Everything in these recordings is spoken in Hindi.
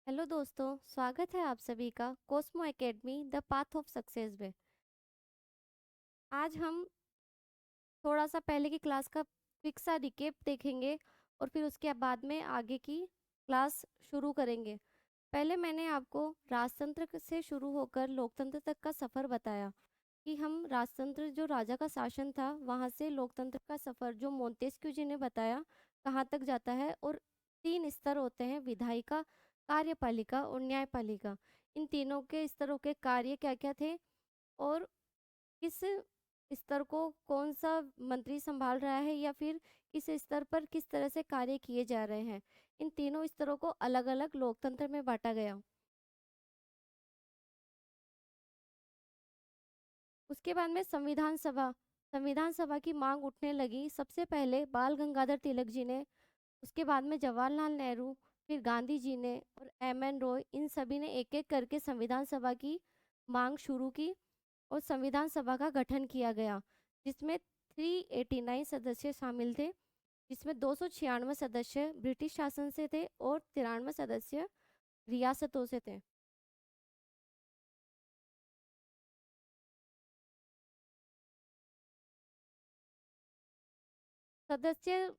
हेलो दोस्तों, स्वागत है आप सभी का Cosmo academy the path of success में। आज हम थोड़ा सा पहले की क्लास का क्विक सा रिकेप देखेंगे और फिर उसके बाद में आगे की क्लास शुरू करेंगे। पहले मैंने आपको राजतंत्र से शुरू होकर लोकतंत्र तक का सफ़र बताया कि हम राजतंत्र जो राजा का शासन था वहाँ से लोकतंत्र का सफ़र जो मोंतेस्क्यू जी ने बताया कहाँ तक जाता है। और तीन स्तर होते हैं, विधायिका, कार्यपालिका और न्यायपालिका। इन तीनों के स्तरों के कार्य क्या क्या थे और किस स्तर को कौन सा मंत्री संभाल रहा है या फिर किस स्तर पर किस तरह से कार्य किए जा रहे हैं, इन तीनों स्तरों को अलग अलग लोकतंत्र में बांटा गया। उसके बाद में संविधान सभा की मांग उठने लगी। सबसे पहले बाल गंगाधर तिलक जी ने, उसके बाद में जवाहरलाल नेहरू, फिर गांधी जी ने और एम एन रॉय, इन सभी ने एक एक करके संविधान सभा की मांग शुरू की और संविधान सभा का गठन किया गया, जिसमें 389 सदस्य शामिल थे, जिसमें 296 सदस्य ब्रिटिश शासन से थे और 93 सदस्य रियासतों से थे। सदस्य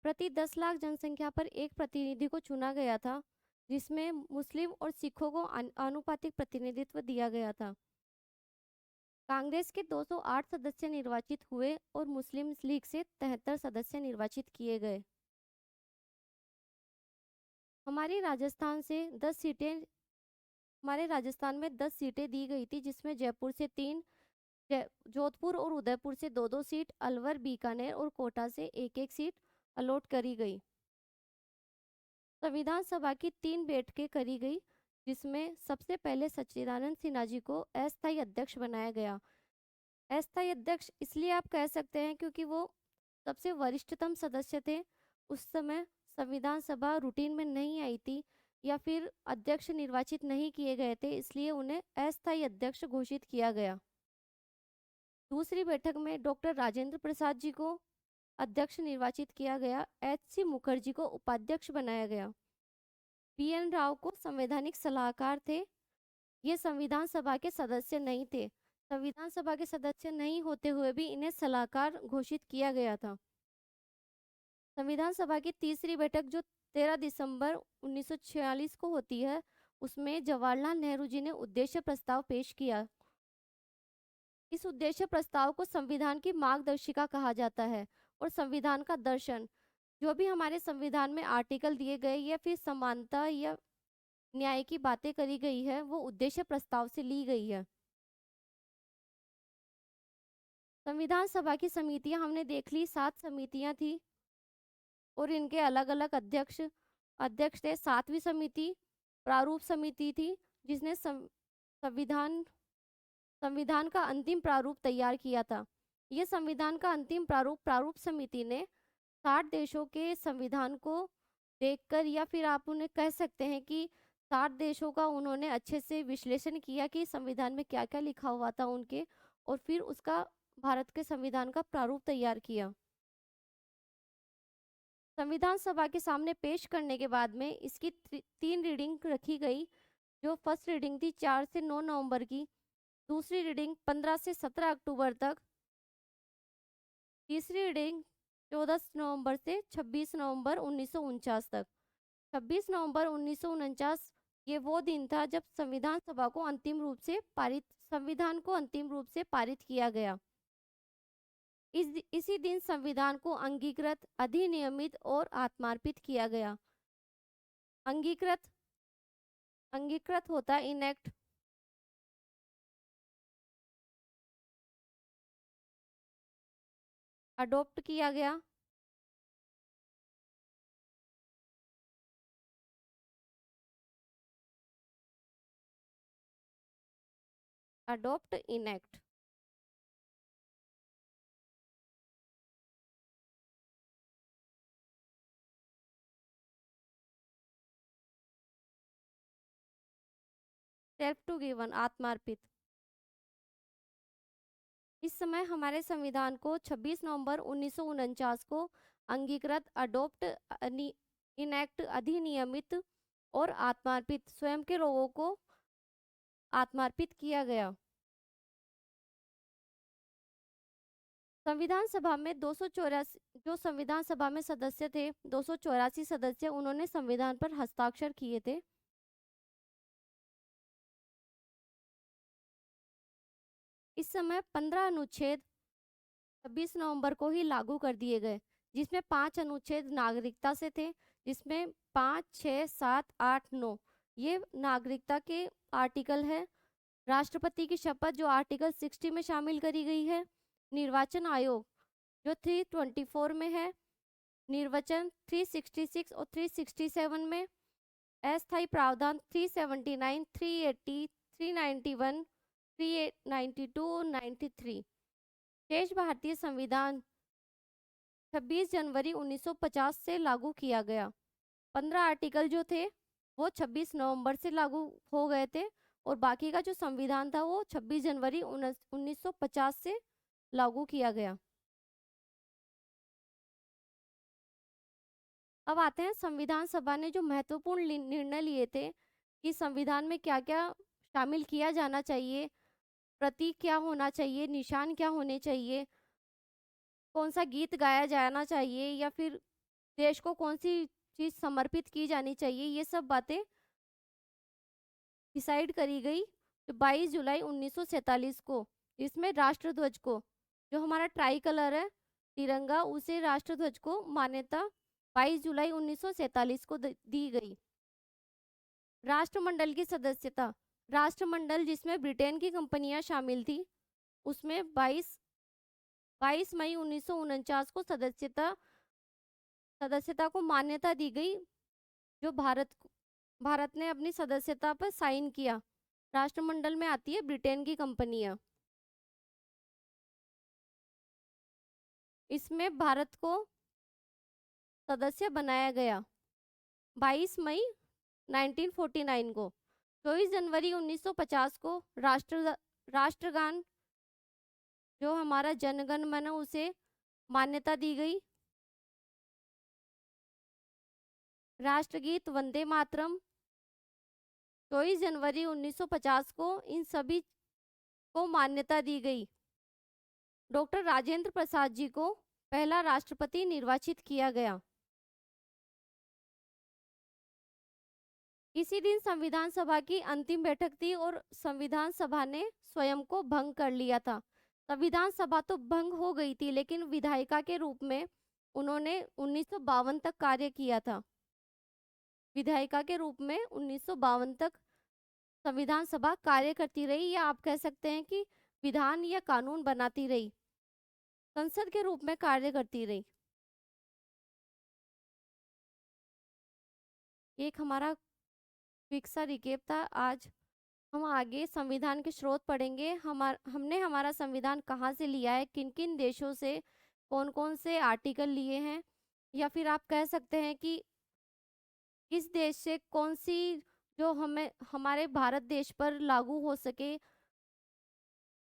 प्रति 10 लाख जनसंख्या पर एक प्रतिनिधि को चुना गया था, जिसमें मुस्लिम और सिखों को आनुपातिक प्रतिनिधित्व दिया गया था। कांग्रेस के 208 सदस्य निर्वाचित हुए और मुस्लिम लीग से 73 सदस्य निर्वाचित किए गए। हमारी राजस्थान से 10 सीटें हमारे राजस्थान में 10 सीटें दी गई थी, जिसमें जयपुर से 3, जोधपुर और उदयपुर से 2-2 सीट, अलवर, बीकानेर और कोटा से एक एक सीट अलॉट करी गई। संविधान सभा की 3 बैठकें करी गई, जिसमें सबसे पहले सच्चिदानंद सिन्हा जी को अस्थायी अध्यक्ष बनाया गया। अस्थायी अध्यक्ष इसलिए आप कह सकते हैं क्योंकि वो सबसे वरिष्ठतम सदस्य थे। उस समय संविधान सभा रूटीन में नहीं आई थी या फिर अध्यक्ष निर्वाचित नहीं किए गए थे, इसलिए उन्हें अस्थायी अध्यक्ष घोषित किया गया। दूसरी बैठक में डॉक्टर राजेंद्र प्रसाद जी को अध्यक्ष निर्वाचित किया गया। H.C. मुखर्जी को उपाध्यक्ष बनाया गया। P.N. राव को संवैधानिक सलाहकार थे। ये संविधान सभा के सदस्य नहीं थे। संविधान सभा के सदस्य नहीं होते हुए भी इन्हें सलाहकार घोषित किया गया था। संविधान सभा की तीसरी बैठक जो 13 दिसंबर 1946 को होती है, उसमें जवाहरलाल नेहरू जी ने उद्देश्य प्रस्ताव पेश किया। इस उद्देश्य प्रस्ताव को संविधान की मार्गदर्शिका कहा जाता है और संविधान का दर्शन, जो भी हमारे संविधान में आर्टिकल दिए गए या फिर समानता या न्याय की बातें करी गई है, वो उद्देश्य प्रस्ताव से ली गई है। संविधान सभा की समितियां हमने देख ली, 7 समितियां थी और इनके अलग अलग अध्यक्ष अध्यक्ष थे। सातवीं समिति प्रारूप समिति थी, जिसने संविधान संविधान का अंतिम प्रारूप तैयार किया था। यह संविधान का अंतिम प्रारूप प्रारूप समिति ने 60 देशों के संविधान को देखकर, या फिर आप उन्हें कह सकते हैं कि 60 देशों का उन्होंने अच्छे से विश्लेषण किया कि संविधान में क्या क्या लिखा हुआ था उनके, और फिर उसका भारत के संविधान का प्रारूप तैयार किया। संविधान सभा के सामने पेश करने के बाद में इसकी 3 रीडिंग रखी गई। जो फर्स्ट रीडिंग थी 4 से 9 नवंबर की, दूसरी रीडिंग 15 से 17 अक्टूबर तक, तीसरी रीडिंग 14 नवंबर से 26 नवंबर 1949 तक। 26 नवंबर 1949 ये वो दिन था जब संविधान को अंतिम रूप से पारित किया गया। इसी दिन संविधान को अंगीकृत, अधिनियमित और आत्मार्पित किया गया। अंगीकृत अंगीकृत होता है इनेक्ट, अडॉप्ट किया गया, adopt, enact. Self to given, आत्मार्पित। इस समय हमारे संविधान को 26 नवंबर 1949 को अंगीकृत, अडोप्ट, इनैक्ट, अधिनियमित और आत्मार्पित, स्वयं के लोगों को आत्मार्पित किया गया। संविधान सभा में 284 जो संविधान सभा में सदस्य थे, 284 सदस्य, उन्होंने संविधान पर हस्ताक्षर किए थे। इस समय 15 अनुच्छेद 26 नवंबर को ही लागू कर दिए गए, जिसमें 5 अनुच्छेद नागरिकता से थे, जिसमें 5, 6, 7, 8, 9 ये नागरिकता के आर्टिकल है। राष्ट्रपति की शपथ जो आर्टिकल 60 में शामिल करी गई है। निर्वाचन आयोग जो 324 में है। निर्वाचन 366 और 367 में। अस्थायी प्रावधान 379, 380, 391, 392 और 93। शेष भारतीय संविधान 26 जनवरी 1950 से लागू किया गया। 15 आर्टिकल जो थे वो 26 नवंबर से लागू हो गए थे और बाकी का जो संविधान था वो 26 जनवरी 1950 से लागू किया गया। अब आते हैं संविधान सभा ने जो महत्वपूर्ण निर्णय लिए थे कि संविधान में क्या क्या शामिल किया जाना चाहिए, प्रतीक क्या होना चाहिए, निशान क्या होने चाहिए, कौन सा गीत गाया जाना चाहिए या फिर देश को कौन सी चीज समर्पित की जानी चाहिए, ये सब बातें डिसाइड करी गई जो 22 जुलाई 1947 को। इसमें राष्ट्रध्वज को, जो हमारा ट्राई कलर है तिरंगा, उसे राष्ट्रध्वज को मान्यता 22 जुलाई 1947 को दी गई। राष्ट्रमंडल की सदस्यता, राष्ट्रमंडल जिसमें ब्रिटेन की कंपनियां शामिल थी, उसमें 22 मई 1949 को सदस्यता को मान्यता दी गई, जो भारत ने अपनी सदस्यता पर साइन किया। राष्ट्रमंडल में आती है ब्रिटेन की कंपनियां। इसमें भारत को सदस्य बनाया गया 22 मई 1949 को। 24 जनवरी 1950 को राष्ट्रगान जो हमारा जनगण मन उसे मान्यता दी गई। राष्ट्रगीत वंदे मातरम 24 जनवरी 1950 को इन सभी को मान्यता दी गई। डॉक्टर राजेंद्र प्रसाद जी को पहला राष्ट्रपति निर्वाचित किया गया। इसी दिन संविधान सभा की अंतिम बैठक थी और संविधान सभा ने स्वयं को भंग कर लिया था। संविधान सभा तो भंग हो गई थी, लेकिन विधायिका के रूप में उन्होंने 1952 तक कार्य किया था। विधायिका के रूप में 1952 तक संविधान सभा कार्य करती रही, या आप कह सकते हैं कि विधान या कानून बनाती रही, संसद के रूप में कार्य करती रही। एक हमारा क्विक सा रिकेप था। आज हम आगे संविधान के स्रोत पढ़ेंगे। हमने हमारा संविधान कहाँ से लिया है, किन किन देशों से कौन कौन से आर्टिकल लिए हैं, या फिर आप कह सकते हैं कि किस देश से कौन सी जो हमें हमारे भारत देश पर लागू हो सके।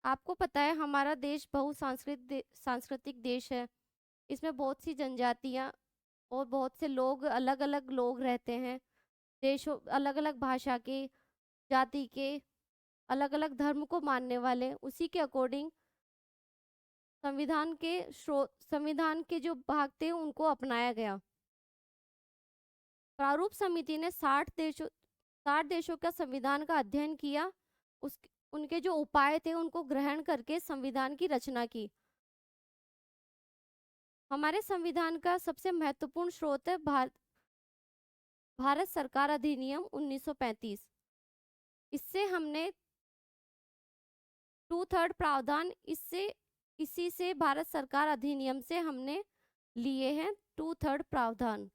आपको पता है हमारा देश सांस्कृतिक देश है। इसमें बहुत सी जनजातियां और बहुत से लोग, अलग अलग लोग रहते हैं। देशों, अलग अलग भाषा के, जाति के, अलग अलग धर्म को मानने वाले, उसी के अकॉर्डिंग संविधान के जो भाग थे उनको अपनाया गया। प्रारूप समिति ने 60 देशों का संविधान का अध्ययन किया। उनके जो उपाय थे उनको ग्रहण करके संविधान की रचना की। हमारे संविधान का सबसे महत्वपूर्ण स्रोत है भारत सरकार अधिनियम 1935। इससे हमने 2/3 प्रावधान इसी से भारत सरकार अधिनियम से हमने लिए हैं 2/3 प्रावधान।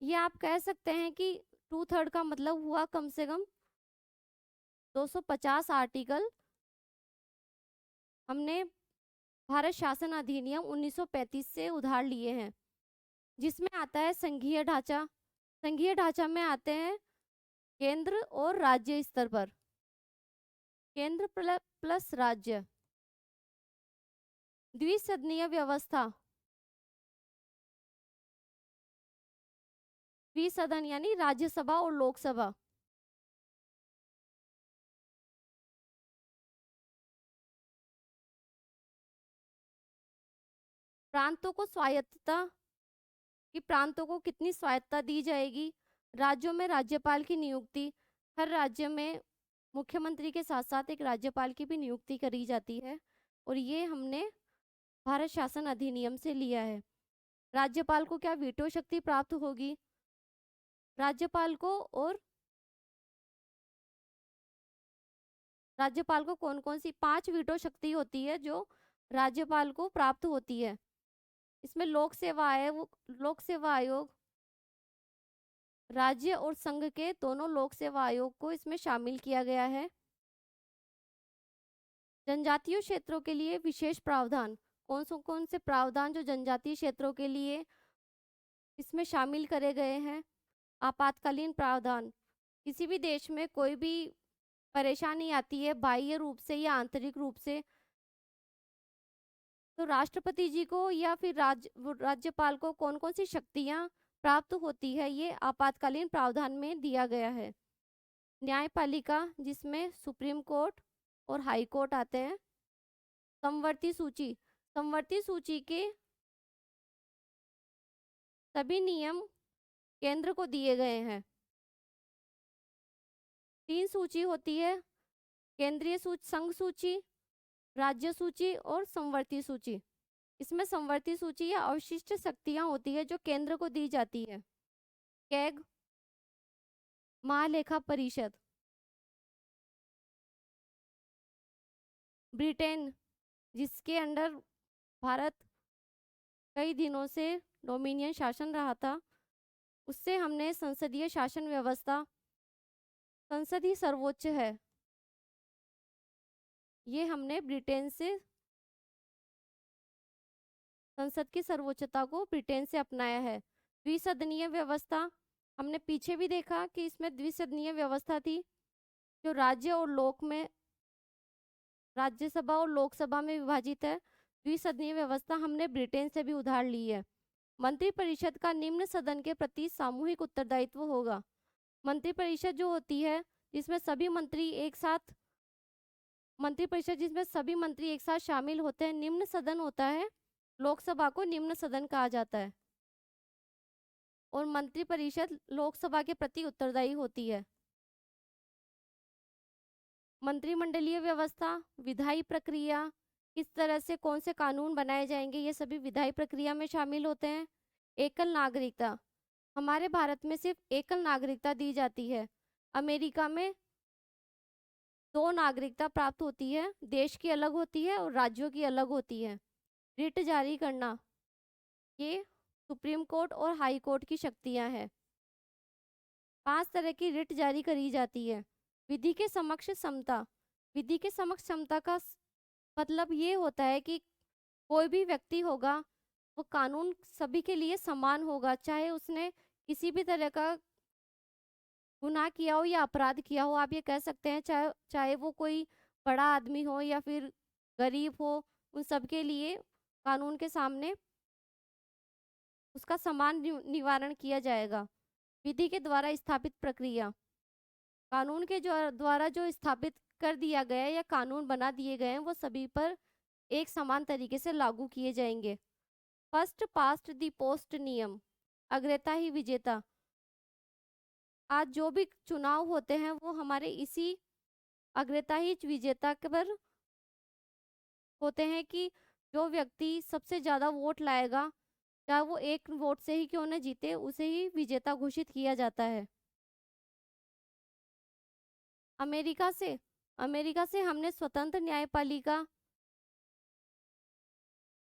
ये आप कह सकते हैं कि 2/3 का मतलब हुआ कम से कम 250 आर्टिकल हमने भारत शासन अधिनियम 1935 से उधार लिए हैं, जिसमें आता है संघीय ढांचा। संघीय ढांचा में आते हैं केंद्र और राज्य स्तर पर। केंद्र प्लस राज्य, द्विसदनीय व्यवस्था, द्विसदन यानी राज्यसभा और लोकसभा, प्रांतों को स्वायत्तता, कि प्रांतों को कितनी स्वायत्तता दी जाएगी, राज्यों में राज्यपाल की नियुक्ति, हर राज्य में मुख्यमंत्री के साथ साथ एक राज्यपाल की भी नियुक्ति करी जाती है, और ये हमने भारत शासन अधिनियम से लिया है। राज्यपाल को क्या वीटो शक्ति प्राप्त होगी? राज्यपाल को और राज्यपाल को कौन कौन सी 5 वीटो शक्ति होती है जो राज्यपाल को प्राप्त होती है? इसमें लोक सेवा आयोग, राज्य और संघ के दोनों लोक सेवा आयोग को इसमें शामिल किया गया है। जनजातीय क्षेत्रों के लिए विशेष प्रावधान, कौन से प्रावधान जो जनजातीय क्षेत्रों के लिए इसमें शामिल करे गए हैं? आपातकालीन प्रावधान, किसी भी देश में कोई भी परेशानी आती है बाह्य रूप से या आंतरिक रूप से, तो राष्ट्रपति जी को या फिर राज्यपाल को कौन कौन सी शक्तियां प्राप्त होती है, ये आपातकालीन प्रावधान में दिया गया है। न्यायपालिका, जिसमें सुप्रीम कोर्ट और हाई कोर्ट आते हैं। समवर्ती सूची, समवर्ती सूची के सभी नियम केंद्र को दिए गए हैं। 3 सूची होती है, केंद्रीय सूची, संघ सूची, राज्य सूची और समवर्ती सूची। इसमें समवर्ती सूची या अवशिष्ट शक्तियां होती है जो केंद्र को दी जाती है। कैग, महालेखा परिषद, ब्रिटेन, जिसके अंडर भारत कई दिनों से डोमिनियन शासन रहा था, उससे हमने संसदीय शासन व्यवस्था, संसद ही सर्वोच्च है, ये हमने ब्रिटेन से संसद की सर्वोच्चता को ब्रिटेन से अपनाया है। द्विसदनीय व्यवस्था, हमने पीछे भी देखा कि इसमें द्विसदनीय व्यवस्था थी जो राज्यसभा और लोकसभा में विभाजित है। द्विसदनीय व्यवस्था हमने ब्रिटेन से भी उधार ली है। मंत्रिपरिषद का निम्न सदन के प्रति सामूहिक उत्तरदायित्व होगा। मंत्रिपरिषद जो होती है जिसमें सभी मंत्री एक साथ शामिल होते हैं, निम्न सदन होता है, लोकसभा को निम्न सदन कहा जाता है, और मंत्रिपरिषद लोकसभा के प्रति उत्तरदायी होती है। मंत्रिमंडलीय व्यवस्था, विधायी प्रक्रिया, किस तरह से कौन से कानून बनाए जाएंगे, ये सभी विधायी प्रक्रिया में शामिल होते हैं। एकल नागरिकता, हमारे भारत में सिर्फ एकल नागरिकता दी जाती है। अमेरिका में 2 नागरिकता प्राप्त होती है, देश की अलग होती है और राज्यों की अलग होती है। रिट जारी करना, ये सुप्रीम कोर्ट और हाई कोर्ट की शक्तियां हैं। 5 तरह की रिट जारी करी जाती है। विधि के समक्ष समता, विधि के समक्ष समता का मतलब ये होता है कि कोई भी व्यक्ति होगा वो कानून सभी के लिए समान होगा, चाहे उसने किसी भी तरह का गुनाह किया हो या अपराध किया हो। आप ये कह सकते हैं चाहे वो कोई बड़ा आदमी हो या फिर गरीब हो, उन सब के लिए कानून के सामने उसका समान निवारण किया जाएगा। विधि के द्वारा स्थापित प्रक्रिया, कानून के द्वारा जो स्थापित कर दिया गया है या कानून बना दिए गए हैं वो सभी पर एक समान तरीके से लागू किए जाएंगे। फर्स्ट पास्ट द पोस्ट नियम, अग्रता ही विजेता। आज जो भी चुनाव होते हैं वो हमारे इसी अग्रता ही विजेता के पर होते हैं कि जो व्यक्ति सबसे ज्यादा वोट लाएगा, चाहे वो एक वोट से ही क्यों न जीते, उसे ही विजेता घोषित किया जाता है। अमेरिका से हमने स्वतंत्र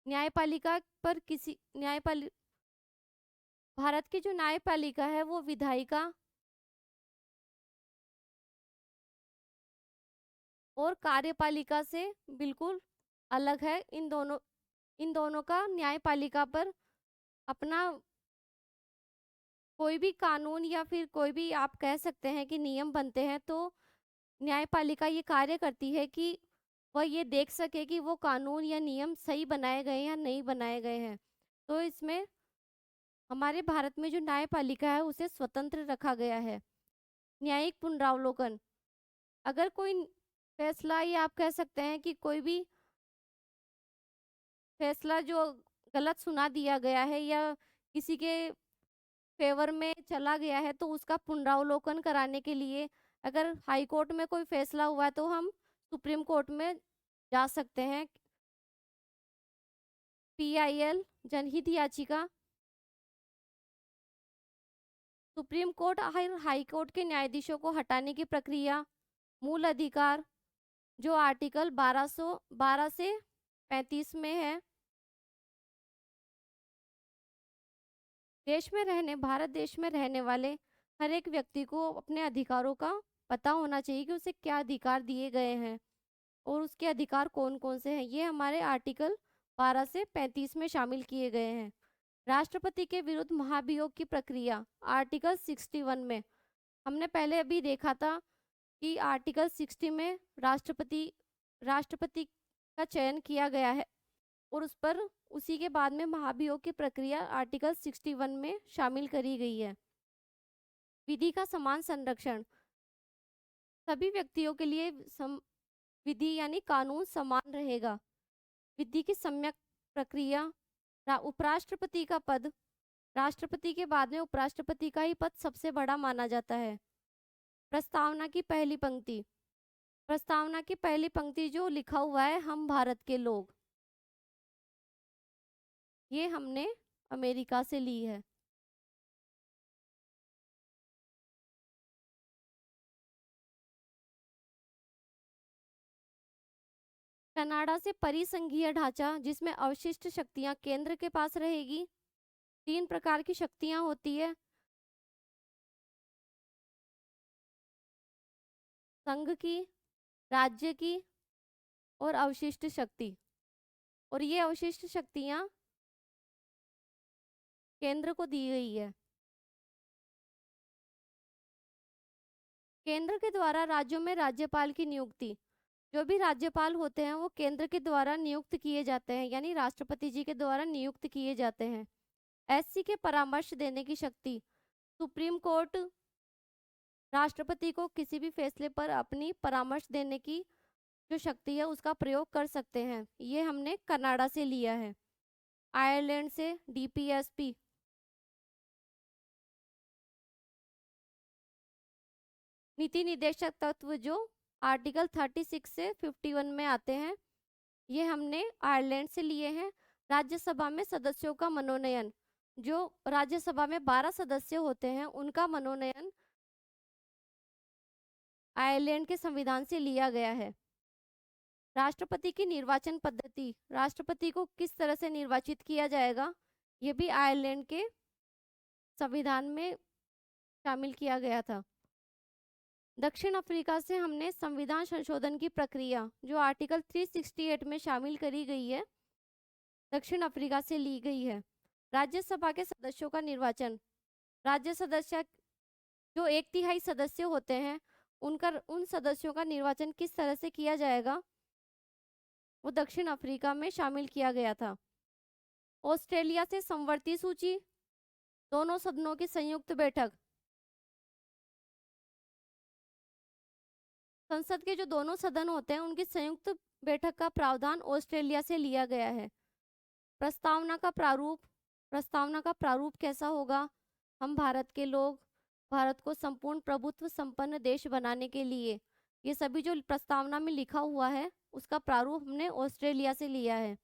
न्यायपालिका पर किसी भारत की जो न्यायपालिका है वो विधायिका और कार्यपालिका से बिल्कुल अलग है। इन दोनों का न्यायपालिका पर अपना कोई भी कानून या फिर कोई भी आप कह सकते हैं कि नियम बनते हैं तो न्यायपालिका ये कार्य करती है कि वह ये देख सके कि वो कानून या नियम सही बनाए गए हैं या नहीं बनाए गए हैं। तो इसमें हमारे भारत में जो न्यायपालिका है उसे स्वतंत्र रखा गया है। न्यायिक पुनरावलोकन, अगर कोई फैसला या आप कह सकते हैं कि कोई भी फैसला जो गलत सुना दिया गया है या किसी के फेवर में चला गया है तो उसका पुनरावलोकन कराने के लिए अगर हाई कोर्ट में कोई फैसला हुआ है तो हम सुप्रीम कोर्ट में जा सकते हैं। पीआईएल जनहित याचिका, सुप्रीम कोर्ट और हाई कोर्ट के न्यायाधीशों को हटाने की प्रक्रिया। मूल अधिकार, जो आर्टिकल 1212 से 35 में है। भारत देश में रहने वाले हर एक व्यक्ति को अपने अधिकारों का पता होना चाहिए कि उसे क्या अधिकार दिए गए हैं और उसके अधिकार कौन कौन से हैं। ये हमारे आर्टिकल 12 से 35 में शामिल किए गए हैं। राष्ट्रपति के विरुद्ध महाभियोग की प्रक्रिया, आर्टिकल 61 में। हमने पहले अभी देखा था कि आर्टिकल 60 में राष्ट्रपति का चयन किया गया है और उस पर उसी के बाद में महाभियोग की प्रक्रिया आर्टिकल 61 में शामिल करी गई है। विधि का समान संरक्षण, सभी व्यक्तियों के लिए विधि यानी कानून समान रहेगा। विधि की सम्यक प्रक्रिया, उपराष्ट्रपति का पद, राष्ट्रपति के बाद में उपराष्ट्रपति का ही पद सबसे बड़ा माना जाता है। प्रस्तावना की पहली पंक्ति, प्रस्तावना की पहली पंक्ति जो लिखा हुआ है हम भारत के लोग, ये हमने अमेरिका से ली है। कनाडा से परिसंघीय ढांचा जिसमें अवशिष्ट शक्तियां केंद्र के पास रहेगी। 3 प्रकार की शक्तियां होती है, संघ की, राज्य की और अवशिष्ट शक्ति। और ये अवशिष्ट शक्तियां केंद्र को दी गई है। केंद्र के द्वारा राज्यों में राज्यपाल की नियुक्ति, जो भी राज्यपाल होते हैं वो केंद्र के द्वारा नियुक्त किए जाते हैं यानी राष्ट्रपति जी के द्वारा नियुक्त किए जाते हैं। एससी के परामर्श देने की शक्ति, सुप्रीम कोर्ट राष्ट्रपति को किसी भी फैसले पर अपनी परामर्श देने की जो शक्ति है उसका प्रयोग कर सकते हैं। ये हमने कनाडा से लिया है। आयरलैंड से डीपीएसपी, नीति निदेशक तत्व जो आर्टिकल 36 से 51 में आते हैं, ये हमने आयरलैंड से लिए हैं। राज्यसभा में सदस्यों का मनोनयन, जो राज्यसभा में 12 सदस्य होते हैं उनका मनोनयन आयरलैंड के संविधान से लिया गया है। राष्ट्रपति की निर्वाचन पद्धति, राष्ट्रपति को किस तरह से निर्वाचित किया जाएगा, ये भी आयरलैंड के संविधान में शामिल किया गया था। दक्षिण अफ्रीका से हमने संविधान संशोधन की प्रक्रिया जो आर्टिकल 368 में शामिल करी गई है, दक्षिण अफ्रीका से ली गई है। राज्यसभा के सदस्यों का निर्वाचन, राज्य सदस्य जो 1/3 सदस्य होते हैं उन सदस्यों का निर्वाचन किस तरह से किया जाएगा वो दक्षिण अफ्रीका में शामिल किया गया था। ऑस्ट्रेलिया से समवर्ती सूची, दोनों सदनों की संयुक्त बैठक, संसद के जो दोनों सदन होते हैं उनकी संयुक्त बैठक का प्रावधान ऑस्ट्रेलिया से लिया गया है। प्रस्तावना का प्रारूप, प्रस्तावना का प्रारूप कैसा होगा, हम भारत के लोग भारत को संपूर्ण प्रभुत्व संपन्न देश बनाने के लिए, ये सभी जो प्रस्तावना में लिखा हुआ है उसका प्रारूप हमने ऑस्ट्रेलिया से लिया है।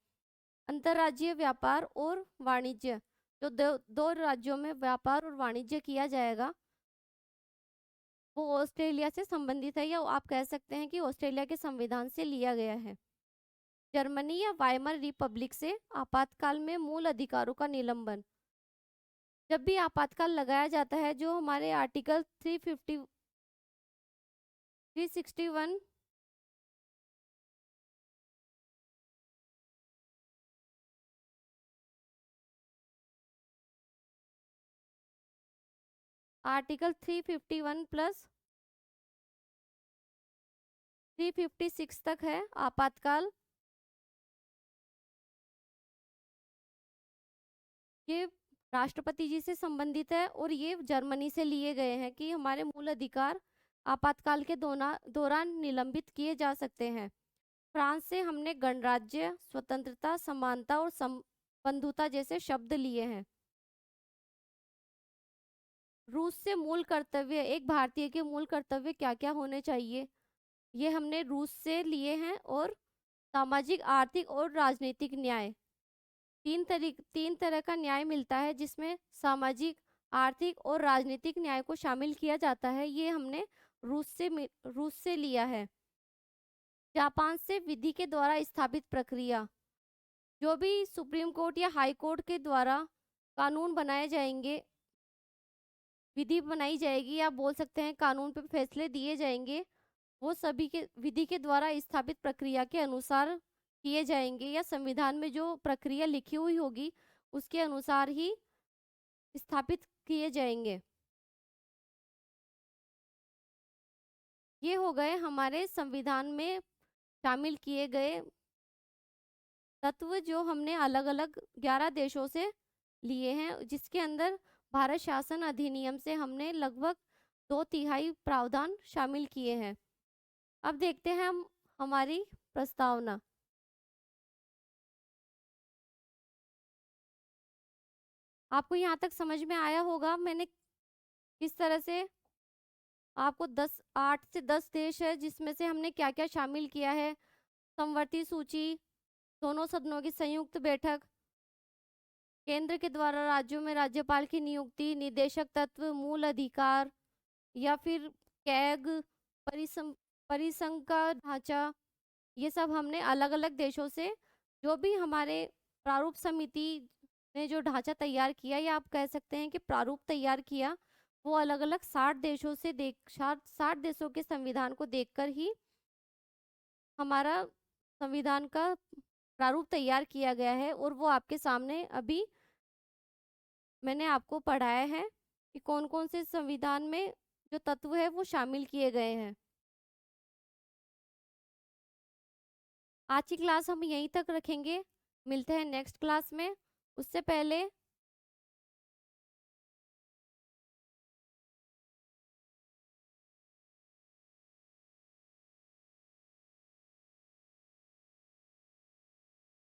अंतर्राज्यीय व्यापार और वाणिज्य, जो दो राज्यों में व्यापार और वाणिज्य किया जाएगा वो ऑस्ट्रेलिया से संबंधित है या आप कह सकते हैं कि ऑस्ट्रेलिया के संविधान से लिया गया है। जर्मनी या वाइमर रिपब्लिक से आपातकाल में मूल अधिकारों का निलंबन, जब भी आपातकाल लगाया जाता है जो हमारे आर्टिकल 361 आर्टिकल 351 प्लस 356 तक है आपातकाल। ये राष्ट्रपति जी से संबंधित है और ये जर्मनी से लिए गए हैं कि हमारे मूल अधिकार आपातकाल के दौरान निलंबित किए जा सकते हैं। फ्रांस से हमने गणराज्य, स्वतंत्रता, समानता और बंधुता जैसे शब्द लिए हैं। रूस से मूल कर्तव्य, एक भारतीय के मूल कर्तव्य क्या क्या होने चाहिए, ये हमने रूस से लिए हैं। और सामाजिक, आर्थिक और राजनीतिक न्याय, तीन तरह का न्याय मिलता है जिसमें सामाजिक, आर्थिक और राजनीतिक न्याय को शामिल किया जाता है। ये हमने रूस से लिया है। जापान से विधि के द्वारा स्थापित प्रक्रिया, जो भी सुप्रीम कोर्ट या हाई कोर्ट के द्वारा कानून बनाए जाएंगे, विधि बनाई जाएगी, या बोल सकते हैं कानून पे फैसले दिए जाएंगे, वो सभी के विधि के द्वारा स्थापित प्रक्रिया के अनुसार किए जाएंगे, या संविधान में जो प्रक्रिया लिखी हुई होगी उसके अनुसार ही स्थापित किए जाएंगे। ये हो गए हमारे संविधान में शामिल किए गए तत्व, जो हमने अलग अलग 11 देशों से लिए हैं, जिसके अंदर भारत शासन अधिनियम से हमने लगभग 2/3 प्रावधान शामिल किए हैं। अब देखते हैं हम हमारी प्रस्तावना। आपको यहाँ तक समझ में आया होगा मैंने किस तरह से आपको 8 से 10 देश है जिसमें से हमने क्या क्या शामिल किया है। समवर्ती सूची, दोनों सदनों की संयुक्त बैठक, केंद्र के द्वारा राज्यों में राज्यपाल की नियुक्ति, निदेशक तत्व, मूल अधिकार, या फिर कैग, परिसंघ का ढांचा, ये सब हमने अलग अलग देशों से, जो भी हमारे प्रारूप समिति ने जो ढांचा तैयार किया, या आप कह सकते हैं कि प्रारूप तैयार किया, वो अलग अलग 60 देशों के संविधान को देखकर ही हमारा संविधान का प्रारूप तैयार किया गया है। और वो आपके सामने अभी मैंने आपको पढ़ाया है कि कौन कौन से संविधान में जो तत्व है वो शामिल किए गए हैं। आज की क्लास हम यहीं तक रखेंगे, मिलते हैं नेक्स्ट क्लास में। उससे पहले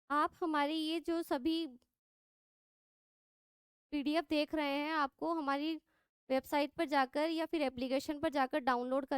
आप हमारी ये जो सभी पीडीएफ देख रहे हैं, आपको हमारी वेबसाइट पर जाकर या फिर एप्लीकेशन पर जाकर डाउनलोड कर